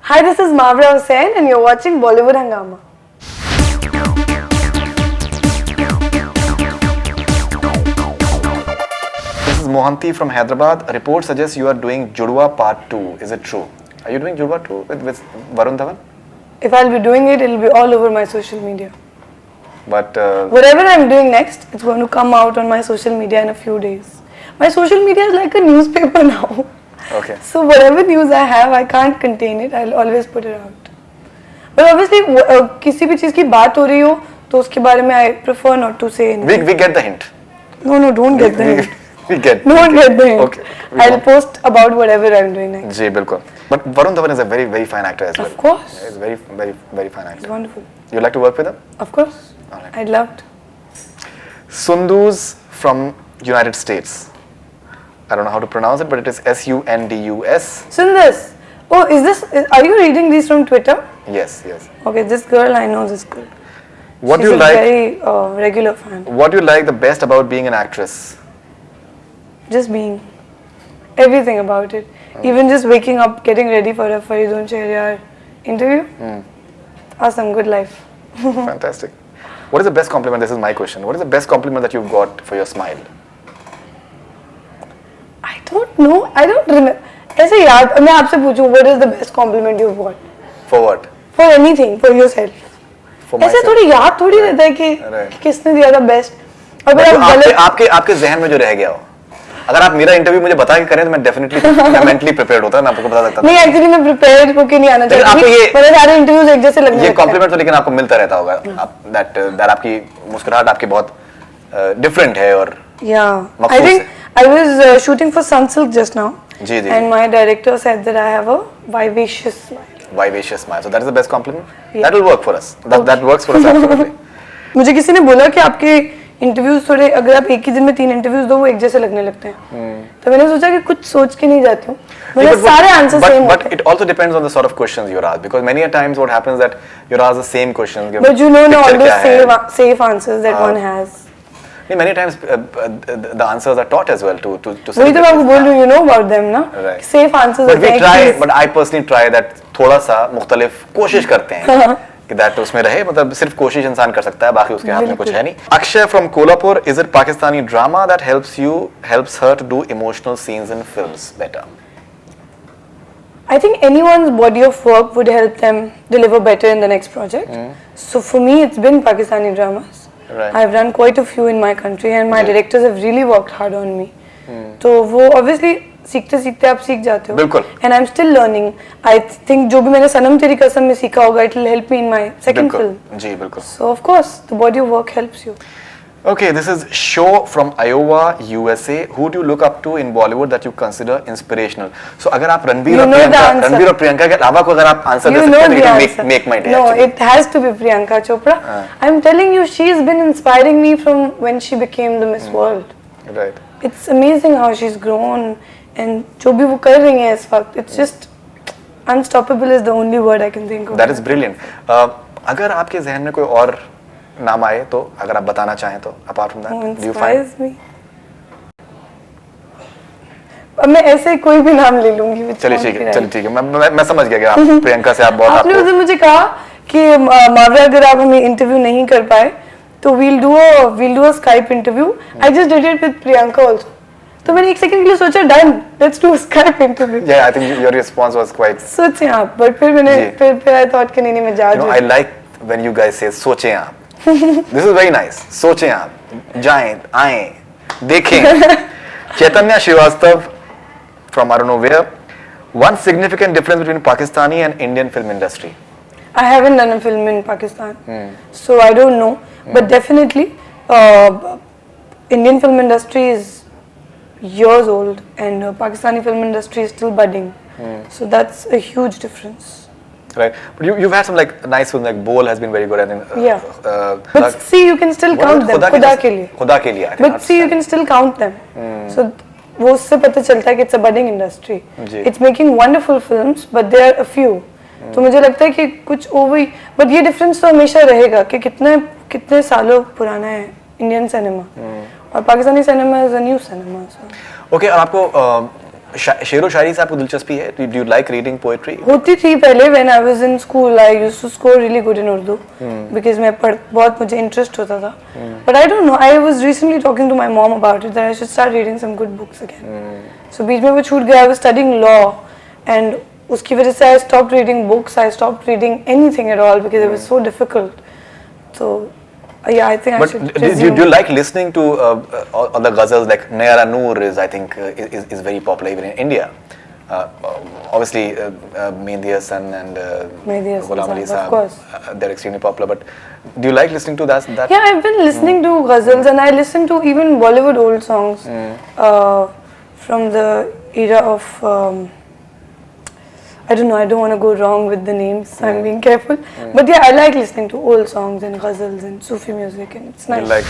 Hi, this is Mavra Hussain and you're watching Bollywood Hangama. This is Mohanty from Hyderabad. A report suggests you are doing Judwa Part 2. Is it true? Are you doing Judwa 2 with Varun Dhawan? If I'll be doing it, it'll be all over my social media. But whatever I'm doing next, it's going to come out on my social media in a few days. My social media is like a newspaper now. okay. So whatever news I have, I can't contain it. I'll always put it out. But obviously, किसी भी चीज की बात हो रही हो, तो उसके बारे में I prefer not to say anything. We get the hint. No, don't get the hint. We get. Don't get the hint. Okay. I'll post about whatever I'm doing next. जी बिल्कुल. But Varun Dhawan is a very very fine actor as well. Of course. He's a very very very fine It's actor. wonderful. You like to work with him? Of course. Alright. I'd love to. Sundus from United States. I don't know how to pronounce it, but it is Sundus. Sundus. Oh, are you reading these from Twitter? Yes, yes. Okay, this girl, I know this girl. What She's do you a like? very regular fan. What do you like the best about being an actress? Just being. Everything about it. Even just waking up, getting ready for a Faridun Shahryar interview. Awesome, good life. Fantastic. What is the best compliment? This is my question. What is the best compliment that you've got for your smile? I don't know. I don't remember. ऐसे याद मैं आपसे पूछूं, what is the best compliment you've got? For what? For anything, for yourself. For ऐसे myself. थोड़ी याद थोड़ी रहता है कि Right. किसने दिया था बेस्ट. और But फिर जो आप गलत आपके जहन में जो रह गया हो, अगर आप मेरा इंटरव्यू मुझे बता के करें तो मैं डेफिनेटली मेंटली प्रिपेयर्ड होता मैं आपको बता सकता नहीं एक्चुअली मैं प्रिपेयर्ड होके नहीं आना लेकिन चाहती आपको ये- मेरे सारे इंटरव्यूज एक जैसे लगने ये लगते हैं. कॉम्प्लीमेंट तो लेकिन आपको मिलता रहता होगा दैट आपकी मुस्कुराहट आपकी बहुत डिफरेंट है और Yeah, I मखसूस think है. I was shooting for Sunsilk just now. Ji, ji. And my director said that I have a vivacious smile. vivacious smile. So that is the best compliment. Yeah. That will work for us. That works for us absolutely. मुझे किसी ने बोला कि आपके interviews थोड़े अगर आप एक ही दिन में 3 इंटरव्यूज दो वो एक जैसे लगने लगते हैं. तो मैंने सोचा कि कुछ सोच के नहीं जाती हूँ. मेरे सारे आंसर सेम होते But it also depends on the sort of questions you're asked because many a times what happens that you're asked the same questions. हैं. But you know all picture the क्या है? safe answers that one has. Many times the answers are taught as well to वही तो मैं आपको बोल रही हूँ, you know about them ना. Right. Safe answers. But we होते हैं try. कि- But I personally try that थोड़ा सा मुख्तलिफ कोशिश करते हैं कि that उसमें रहे मतलब सिर्फ कोशिश इंसान कर सकता है बाकी उसके हाथ में कुछ है नहीं. Akshay from Kolhapur, is it Pakistani drama that helps her to do emotional scenes in films better? I think anyone's body of work would help them deliver better in the next project. So for me, it's been Pakistani dramas. Right. I've run quite a few in my country, and my Yeah. directors have really worked hard on me. तो वो obviously सीखते सीखते आप सीख जाते हो. बिल्कुल. And I'm still learning. I think जो भी मैंने सनम तेरी कसम में सीखा होगा, it will help me in my second बिल्कुल. film. जी बिल्कुल. So of course, the body of work helps you. Okay, this is Shaw from Iowa, USA. Who do you look up to in Bollywood that you consider inspirational? So अगर आप Ranbir You और know the Priyanka answer. Ranbir और प्रियंका के अलावा को अगर आप answer they You सकते know हैं the तो answer. make my day. No, actually. it has to be Priyanka Chopra. I'm telling you, she's been inspiring me from when she became the Miss World. Right. It's amazing how she's grown and जो भी वो कर रही है इस वक्त, it's just unstoppable is the only word I can think of. That is brilliant. अगर आपके जहन में कोई और नाम आए तो अगर आप बताना चाहें तो apart from that, Who do you find? inspires me? अब मैं ऐसे कोई भी नाम ले लूंगी. which चलिए one ठीक है can I- चलिए ठीक है मैं समझ गया कि आप प्रियंका से आप बहुत आपने उस दिन आपको मुझे कहा कि मावरा अगर आप हमें इंटरव्यू नहीं कर पाए तो we'll do a Skype interview. I just did it with Priyanka also. तो मैंने एक सेकंड के लिए सोचा done, let's do a Skype interview. Yeah, I think your response was quite. सोचे आप, but फिर मैंने जी. फिर I thought कि नहीं मैं जा You know, I like when you guys say सोचें आप. This is very nice. सोचें आप, जाएं, आएं, देखें. Chaitanya Srivastava from I don't know where. One significant difference between Pakistani and Indian film industry. I haven't done a film in Pakistan, so I don't know. But definitely, Indian film industry is years old, and Pakistani film industry is still budding. So that's a huge difference. Right, but you've had some like nice films like Bol has been very good. I think. Yeah. But see, you can still count them. खुदा के लिए. खुदा के लिए. I think, But not see, you Pakistan. can still count them. So वो उससे पता चलता है कि it's a budding industry. Ji. It's making wonderful films, but there are a few. तो मुझे लगता है कि कुछ over, but ये difference तो हमेशा रहेगा कि कितने सालों पुराना है Indian cinema और Pakistani cinema is a new cinema. So. Okay, आपको शेरो शायरी से आपको दिलचस्पी है? Do you like reading poetry? होती थी पहले when I was in school. I used to score really good in Urdu because मैं बहुत मुझे interest होता था. But I don't know. I was recently talking to my mom about it that I should start reading some good books again. So बीच में वो छूट गया. I was studying law and उसकी वजह से I stopped reading books. I stopped reading anything at all because it was so difficult. So yeah, I think I But should do resume. you like listening to all the ghazals? Like Nayara Noor is, I think, is very popular even in India. Obviously, Mehdi Hasan and Mehdi Hasan Ghulam Ali Sahab, of Sahab, course. they're extremely popular. But do you like listening to that? Yeah, I've been listening to ghazals and I listen to even Bollywood old songs from the era of I don't know, I don't want to go wrong with the names, so I'm being careful. But yeah, I like listening to old songs and ghazals and Sufi music and it's nice. You like